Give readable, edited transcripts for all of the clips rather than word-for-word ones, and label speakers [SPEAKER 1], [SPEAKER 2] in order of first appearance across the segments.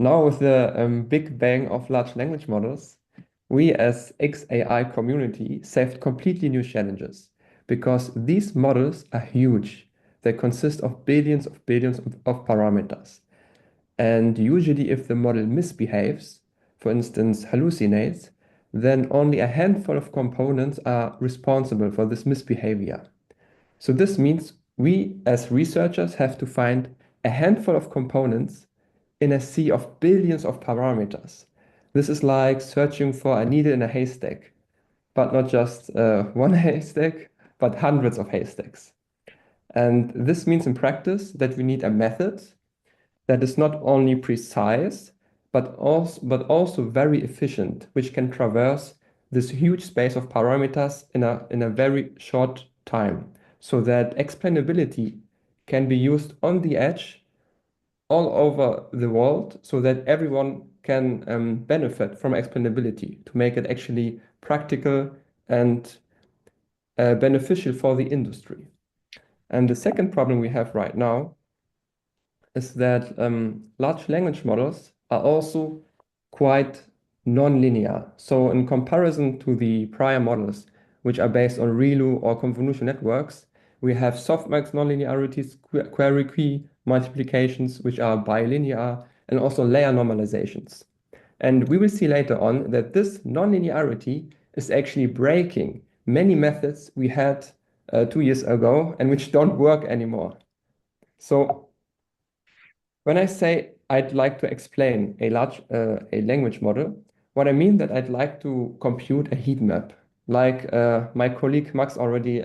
[SPEAKER 1] Now, with the big bang of large language models, we as XAI community saved completely new challenges because these models are huge. They consist of billions of parameters. And usually, if the model misbehaves, for instance, hallucinates, then only a handful of components are responsible for this misbehavior. So this means we as researchers have to find a handful of components in a sea of billions of parameters. This is like searching for a needle in a haystack, but not just one haystack, but hundreds of haystacks. And this means in practice that we need a method that is not only precise, but also very efficient, which can traverse this huge space of parameters in a very short time, so that explainability can be used on the edge all over the world, so that everyone can benefit from explainability to make it actually practical and beneficial for the industry. And the second problem we have right now is that large language models are also quite non-linear. So in comparison to the prior models, which are based on ReLU or convolutional networks, we have softmax nonlinearities, query key multiplications, which are bilinear, and also layer normalizations. And we will see later on that this nonlinearity is actually breaking many methods we had 2 years ago and which don't work anymore. So when I say I'd like to explain a language model, what I mean that I'd like to compute a heat map, like my colleague Max already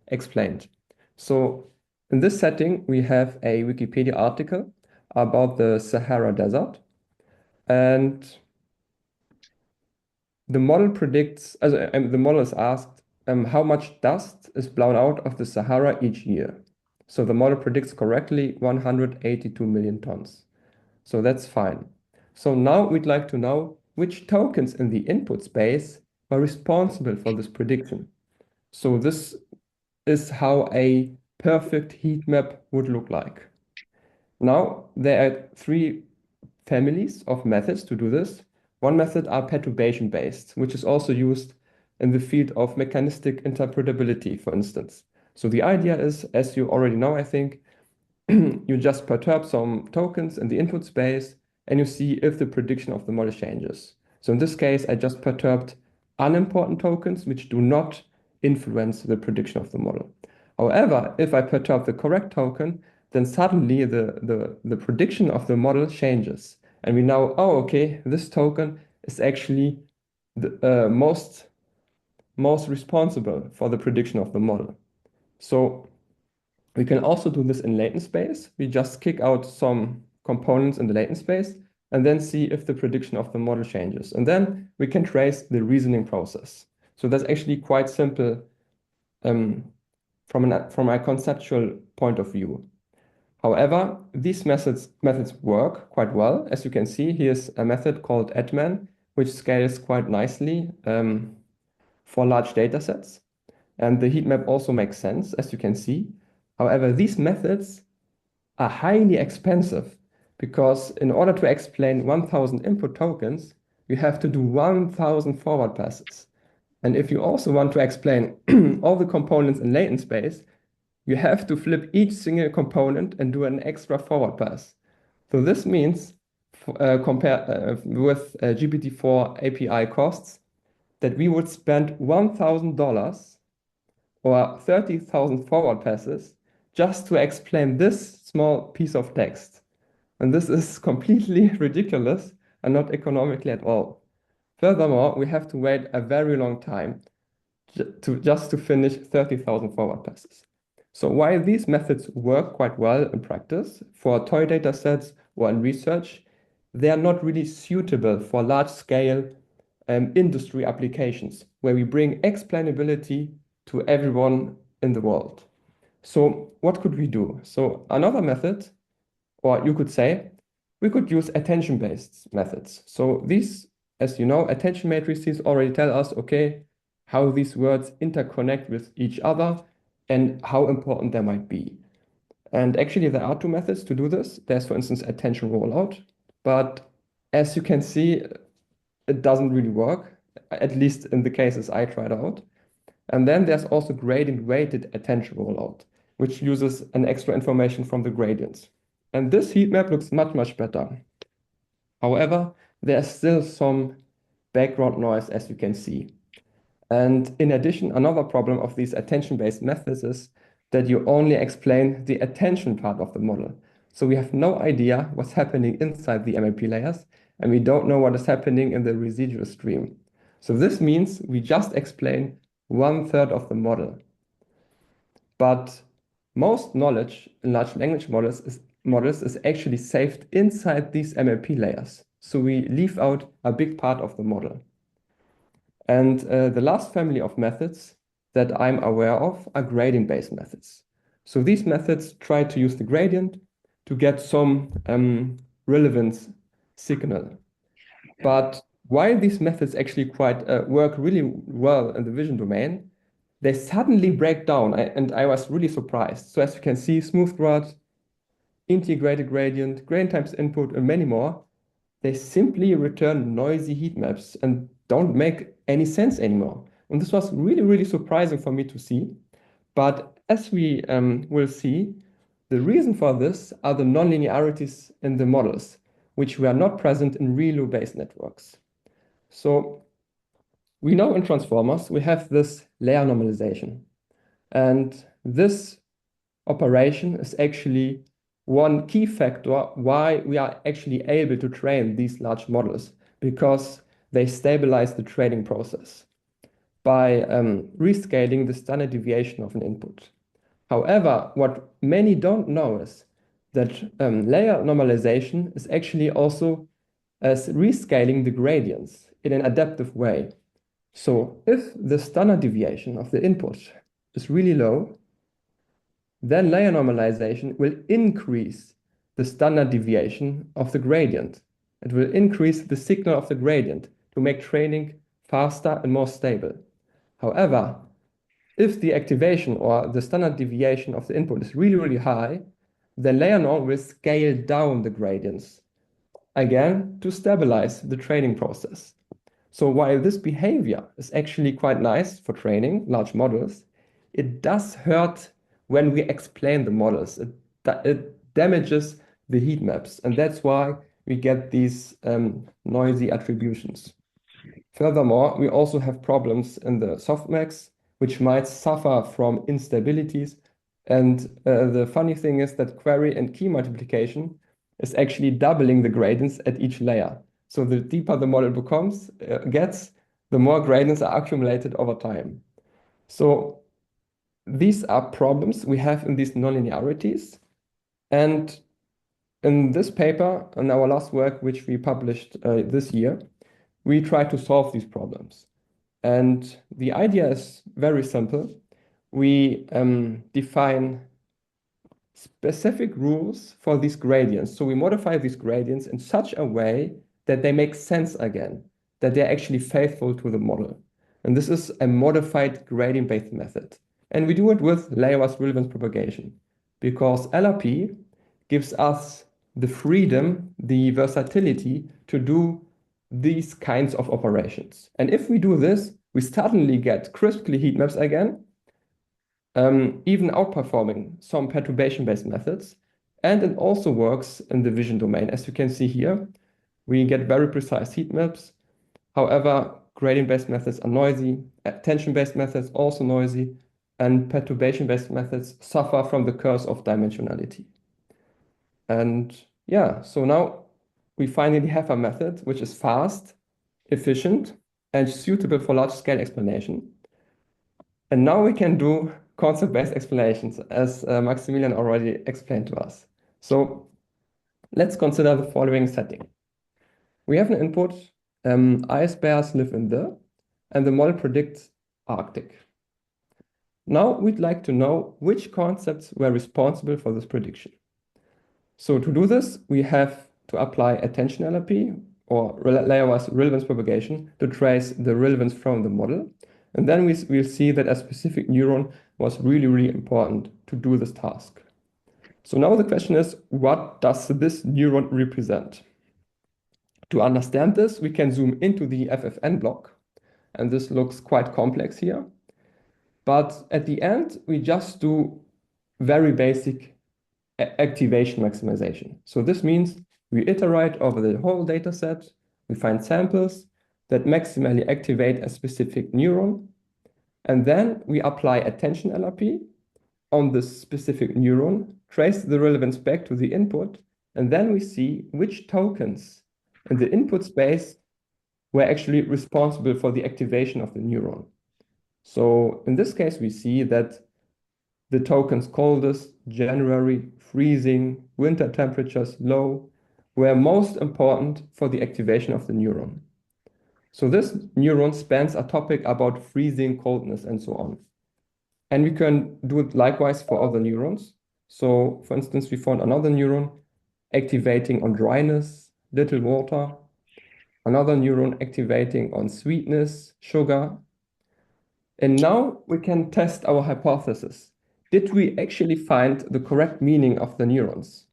[SPEAKER 1] explained. So in this setting, we have a Wikipedia article about the Sahara Desert, and the model predicts, the model is asked how much dust is blown out of the Sahara each year. So the model predicts correctly 182 million tons. So that's fine. So now we'd like to know which tokens in the input space are responsible for this prediction. So this is how a perfect heat map would look like. Now there are three families of methods to do this. One method are perturbation based, which is also used in the field of mechanistic interpretability, for instance. So the idea is, as you already know, I think, you just perturb some tokens in the input space and you see if the prediction of the model changes. So in this case, I just perturbed unimportant tokens which do not influence the prediction of the model. However, if I perturb the correct token, then suddenly the prediction of the model changes. And we know, oh, okay, this token is actually the most responsible for the prediction of the model. So we can also do this in latent space. We just kick out some components in the latent space and then see if the prediction of the model changes. And then we can trace the reasoning process. So that's actually quite simple from a conceptual point of view. However, these methods work quite well. As you can see, here's a method called adman, which scales quite nicely for large data sets. And the heat map also makes sense, as you can see. However, these methods are highly expensive because in order to explain 1,000 input tokens, you have to do 1,000 forward passes. And if you also want to explain all the components in latent space, you have to flip each single component and do an extra forward pass. So this means, compare with GPT-4 API costs, that we would spend $1,000 or 30,000 forward passes just to explain this small piece of text. And this is completely ridiculous and not economically at all. Furthermore, we have to wait a very long time just to finish 30,000 forward passes. So while these methods work quite well in practice for toy data sets or in research, they are not really suitable for large-scale industry applications where we bring explainability to everyone in the world. So what could we do? So another method, or you could say, we could use attention-based methods. So these, as you know, attention matrices already tell us, okay, how these words interconnect with each other and how important they might be. And actually, there are two methods to do this. There's, for instance, attention rollout, but as you can see, it doesn't really work, at least in the cases I tried out. And then there's also gradient weighted attention rollout, which uses an extra information from the gradients. And this heat map looks much, much better. However, there's still some background noise, as you can see. And in addition, another problem of these attention-based methods is that you only explain the attention part of the model. So we have no idea what's happening inside the MLP layers, and we don't know what is happening in the residual stream. So this means we just explain 1/3 of the model. But most knowledge in large language models is actually saved inside these MLP layers. So we leave out a big part of the model. And the last family of methods that I'm aware of are gradient-based methods. So these methods try to use the gradient to get some relevance signal. But while these methods actually quite work really well in the vision domain, they suddenly break down, and I was really surprised. So as you can see, smooth grad, integrated gradient, gradient times input, and many more, they simply return noisy heat maps and don't make any sense anymore. And this was really, really surprising for me to see. But as we will see, the reason for this are the nonlinearities in the models, which were not present in ReLU-based networks. So we know in transformers, we have this layer normalization. And this operation is actually one key factor why we are actually able to train these large models, because they stabilize the training process by rescaling the standard deviation of an input. However, what many don't know is that layer normalization is actually also as rescaling the gradients in an adaptive way. So if the standard deviation of the input is really low, then layer normalization will increase the standard deviation of the gradient. It will increase the signal of the gradient to make training faster and more stable. However, if the activation or the standard deviation of the input is really, really high, then layer norm will scale down the gradients, again, to stabilize the training process. So while this behavior is actually quite nice for training large models, it does hurt when we explain the models. It damages the heat maps, and that's why we get these noisy attributions. Furthermore, we also have problems in the softmax, which might suffer from instabilities. And the funny thing is that query and key multiplication is actually doubling the gradients at each layer. So the deeper the model gets, the more gradients are accumulated over time. So these are problems we have in these nonlinearities. And in this paper, in our last work, which we published this year, we try to solve these problems. And the idea is very simple. We define specific rules for these gradients. So we modify these gradients in such a way that they make sense again, that they're actually faithful to the model. And this is a modified gradient-based method. And we do it with layer-wise relevance propagation, because LRP gives us the freedom, the versatility to do these kinds of operations. And if we do this, we suddenly get crisply heat maps again, even outperforming some perturbation-based methods. And it also works in the vision domain. As you can see here, we get very precise heat maps. However, gradient-based methods are noisy, attention-based methods also noisy, and perturbation-based methods suffer from the curse of dimensionality. And yeah, so now we finally have a method which is fast, efficient, and suitable for large-scale explanation. And now we can do concept-based explanations, as Maximilian already explained to us. So let's consider the following setting. We have an input, ice bears live in and the model predicts Arctic. Now we'd like to know which concepts were responsible for this prediction. So to do this, we have to apply attention LRP or layer-wise relevance propagation to trace the relevance from the model. And then we'll see that a specific neuron was really, really important to do this task. So now the question is, what does this neuron represent? To understand this, we can zoom into the FFN block, and this looks quite complex here. But at the end, we just do very basic activation maximization. So this means we iterate over the whole data set, we find samples that maximally activate a specific neuron, and then we apply attention LRP on this specific neuron, trace the relevance back to the input, and then we see which tokens in the input space were actually responsible for the activation of the neuron. So in this case, we see that the tokens coldest, January, freezing, winter temperatures low, were most important for the activation of the neuron. So this neuron spans a topic about freezing, coldness, and so on. And we can do it likewise for other neurons. So for instance, we found another neuron activating on dryness, little water, another neuron activating on sweetness, sugar. And now we can test our hypothesis. Did we actually find the correct meaning of the neurons?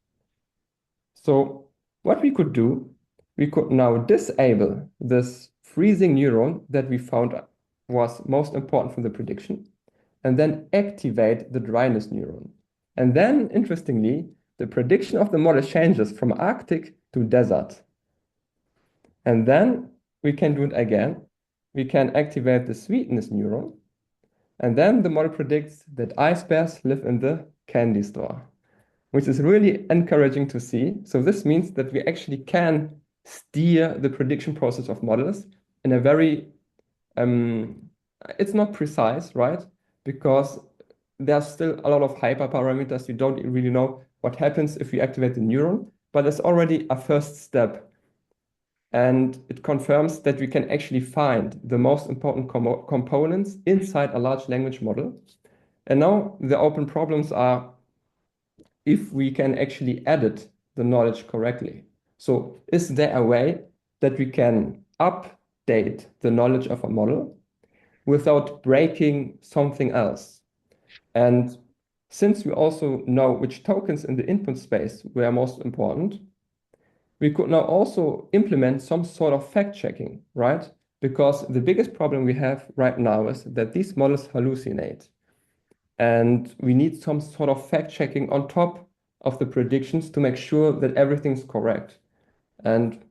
[SPEAKER 1] So what we could do, we could now disable this freezing neuron that we found was most important for the prediction, and then activate the dryness neuron. And then, interestingly, the prediction of the model changes from Arctic to desert. And then we can do it again. We can activate the sweetness neuron, and then the model predicts that ice bears live in the candy store, which is really encouraging to see. So this means that we actually can steer the prediction process of models in a very, it's not precise, right? Because there's still a lot of hyperparameters. You don't really know what happens if you activate the neuron, but it's already a first step. And it confirms that we can actually find the most important components inside a large language model. And now the open problems are if we can actually edit the knowledge correctly. So is there a way that we can update the knowledge of a model without breaking something else? And since we also know which tokens in the input space were most important, we could now also implement some sort of fact checking, right? Because the biggest problem we have right now is that these models hallucinate. And we need some sort of fact checking on top of the predictions to make sure that everything's correct. And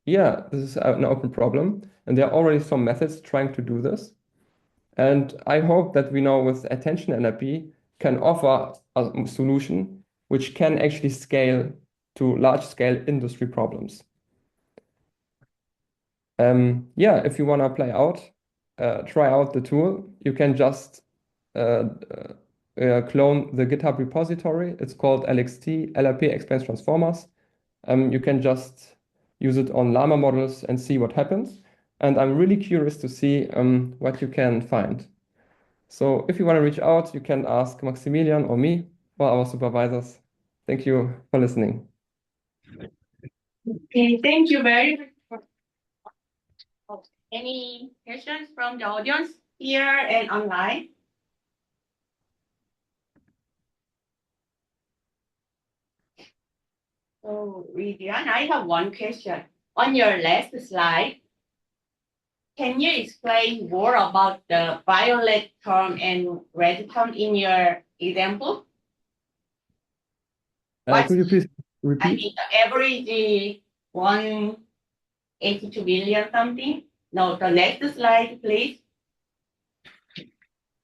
[SPEAKER 1] yeah, this is an open problem. And there are already some methods trying to do this. And I hope that we now with attention NLP can offer a solution which can actually scale to large-scale industry problems. Yeah, if you want to try out the tool, you can just clone the GitHub repository. It's called LXT, LLP Explains Transformers. You can just use it on llama models and see what happens. And I'm really curious to see what you can find. So if you want to reach out, you can ask Maximilian or me or our supervisors. Thank you for listening.
[SPEAKER 2] Okay, thank you very much. Any questions from the audience here and online? So, Reduan, I have one question. On your last slide, can you explain more about the violet term and red term in your example?
[SPEAKER 1] Could you please
[SPEAKER 2] I
[SPEAKER 1] repeat?
[SPEAKER 2] mean, the average 182 billion something. No, the next slide, please.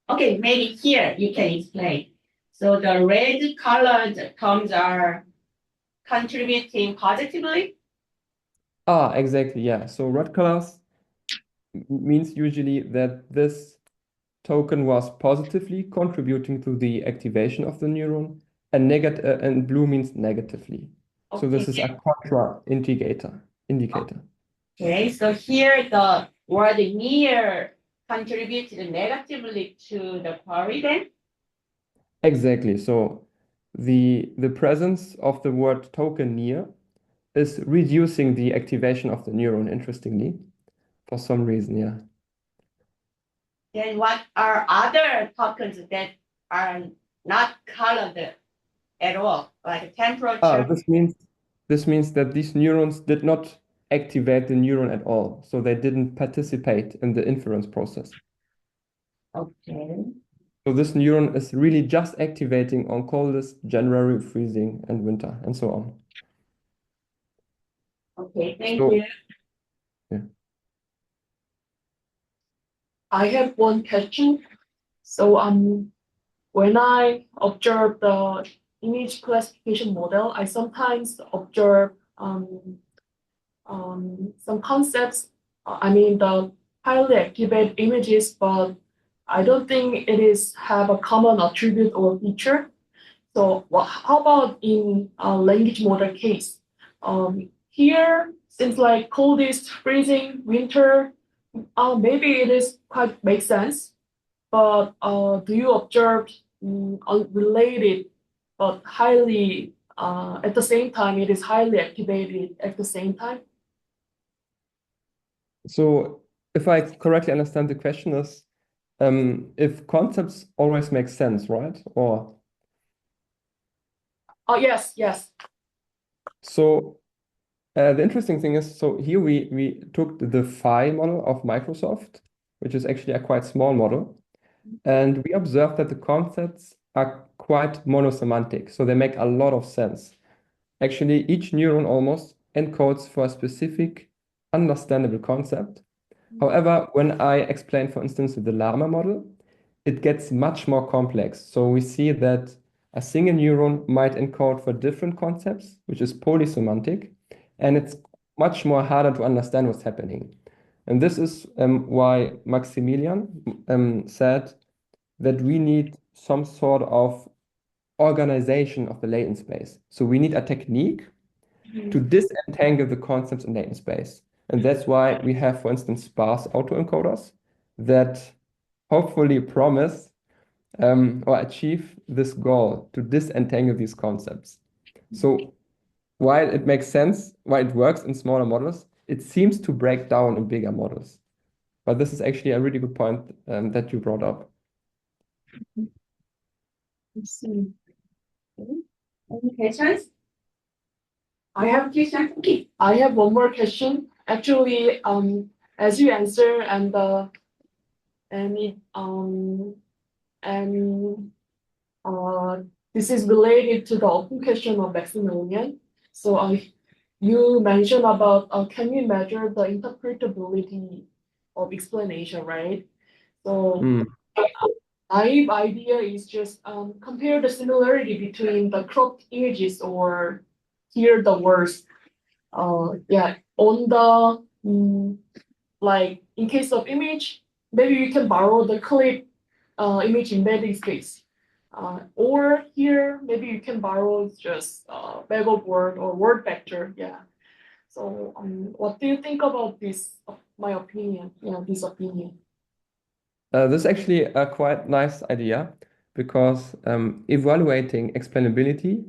[SPEAKER 2] Okay, maybe here you can explain. So the red colored terms are contributing positively?
[SPEAKER 1] Exactly, yeah. So red colors means usually that this token was positively contributing to the activation of the neuron, and blue means negatively. So this is a contra indicator.
[SPEAKER 2] Okay, so here the word near contributed negatively to the query then?
[SPEAKER 1] Exactly. So the presence of the word token near is reducing the activation of the neuron, interestingly, for some reason, yeah.
[SPEAKER 2] Then what are other tokens that are not colored at all, like temperature?
[SPEAKER 1] This means that these neurons did not activate the neuron at all. So they didn't participate in the inference process.
[SPEAKER 2] Okay.
[SPEAKER 1] So this neuron is really just activating on coldest, January, freezing, and winter, and so on.
[SPEAKER 2] Okay, thank
[SPEAKER 1] So,
[SPEAKER 2] you.
[SPEAKER 1] yeah.
[SPEAKER 3] I have one question. So when I observe the image classification model, I sometimes observe some concepts. I mean the highly activated images, but I don't think it is have a common attribute or feature. So how about in language model case? Here seems like coldest, freezing, winter. Maybe it is quite makes sense, but do you observe unrelated but highly at the same time it is highly activated at the same time?
[SPEAKER 1] So if I correctly understand the question is, if concepts always make sense, right? Or
[SPEAKER 3] Oh yes, yes.
[SPEAKER 1] so the interesting thing is, so here we took the phi model of Microsoft, which is actually a quite small model, and we observed that the concepts are quite monosemantic, so they make a lot of sense. Actually, each neuron almost encodes for a specific understandable concept. However, when I explain, for instance, the Llama model, it gets much more complex. So we see that a single neuron might encode for different concepts, which is polysemantic, and it's much more harder to understand what's happening. And this is why Maximilian said that we need some sort of organization of the latent space. So we need a technique to disentangle the concepts in latent space. And that's why we have, for instance, sparse autoencoders that hopefully promise or achieve this goal to disentangle these concepts. So while it makes sense, why it works in smaller models, it seems to break down in bigger models. But this is actually a really good point that you brought up.
[SPEAKER 2] Let's see. Any questions? I have a question. Okay.
[SPEAKER 3] I have one more question. Actually, as you answer and it, and this is related to the open question of Maximilian. So you mentioned about can we measure the interpretability of explanation, right? So naive idea is just compare the similarity between the cropped images or hear the words. Yeah, on the like in case of image, maybe you can borrow the clip image embedding space. Or here, maybe you can borrow just bag of word or word vector. Yeah. So what do you think about this? My opinion. Yeah, this opinion.
[SPEAKER 1] This is actually a quite nice idea because evaluating explainability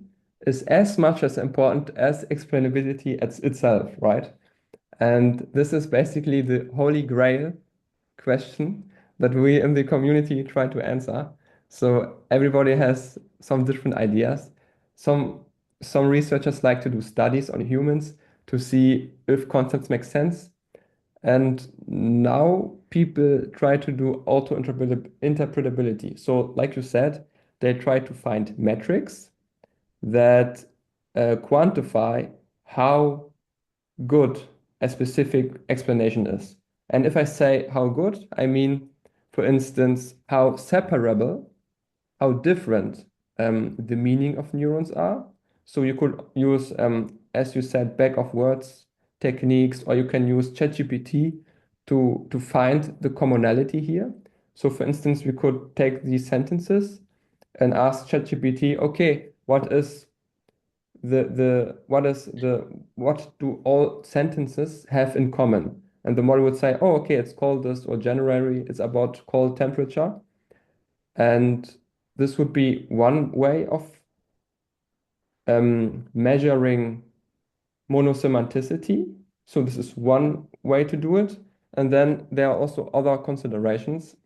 [SPEAKER 1] is as much as important as explainability itself, right? And this is basically the holy grail question that we in the community try to answer. So everybody has some different ideas. Some researchers like to do studies on humans to see if concepts make sense. And now people try to do auto-interpretability. So like you said, they try to find metrics that quantify how good a specific explanation is. And if I say how good, I mean, for instance, how separable, how different the meaning of neurons are. So you could use, as you said, back of words techniques, or you can use ChatGPT to find the commonality here. So for instance, we could take these sentences and ask ChatGPT, okay, what do all sentences have in common? And the model would say, oh, okay, it's called this, or January, it's about cold temperature. And this would be one way of measuring monosemanticity. So this is one way to do it. And then there are also other considerations.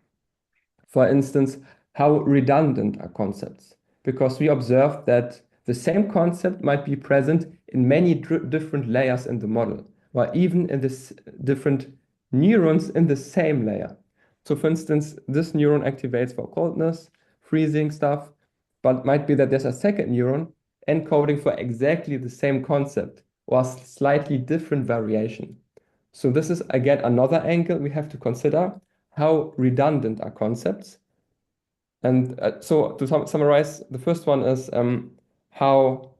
[SPEAKER 1] For instance, how redundant are concepts? Because we observed that the same concept might be present in many different layers in the model. or even in this different neurons in the same layer. So for instance, this neuron activates for coldness, freezing stuff, but might be that there's a second neuron encoding for exactly the same concept or slightly different variation. So this is again another angle we have to consider. How redundant are concepts? And so to summarize, the first one is how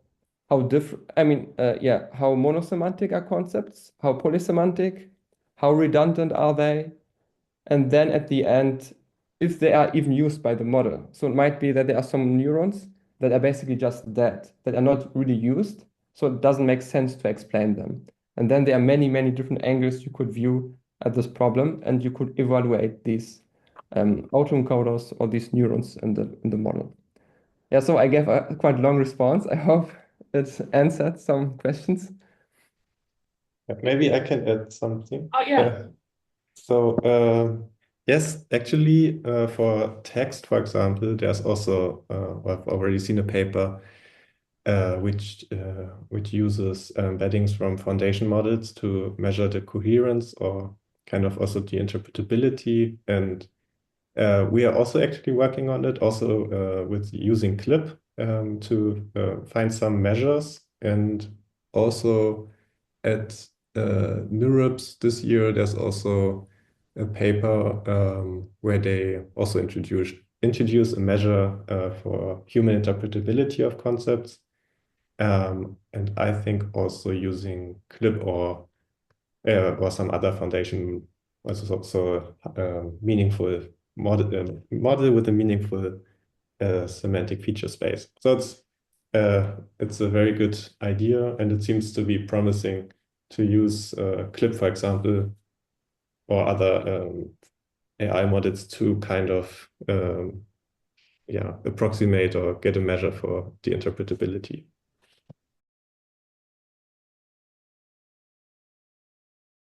[SPEAKER 1] different, how monosemantic are concepts, how polysemantic, how redundant are they, and then at the end, if they are even used by the model. So it might be that there are some neurons that are basically just dead, that are not really used, so it doesn't make sense to explain them. And then there are many, many different angles you could view at this problem, and you could evaluate these autoencoders or these neurons in the model. Yeah, so I gave a quite long response. I hope it answered some questions.
[SPEAKER 4] Maybe I can add something.
[SPEAKER 3] Oh, yeah.
[SPEAKER 4] Yes, actually, for text, for example, there's also, I've already seen a paper which uses embeddings from foundation models to measure the coherence or kind of also the interpretability. And we are also actually working on it, also with using CLIP to find some measures. And also at NeurIPS this year, there's also a paper where they also introduce a measure for human interpretability of concepts. And I think also using CLIP or some other foundation was also meaningful model with a meaningful semantic feature space. So it's a very good idea, and it seems to be promising to use CLIP, for example, or other AI models to kind of approximate or get a measure for the interpretability.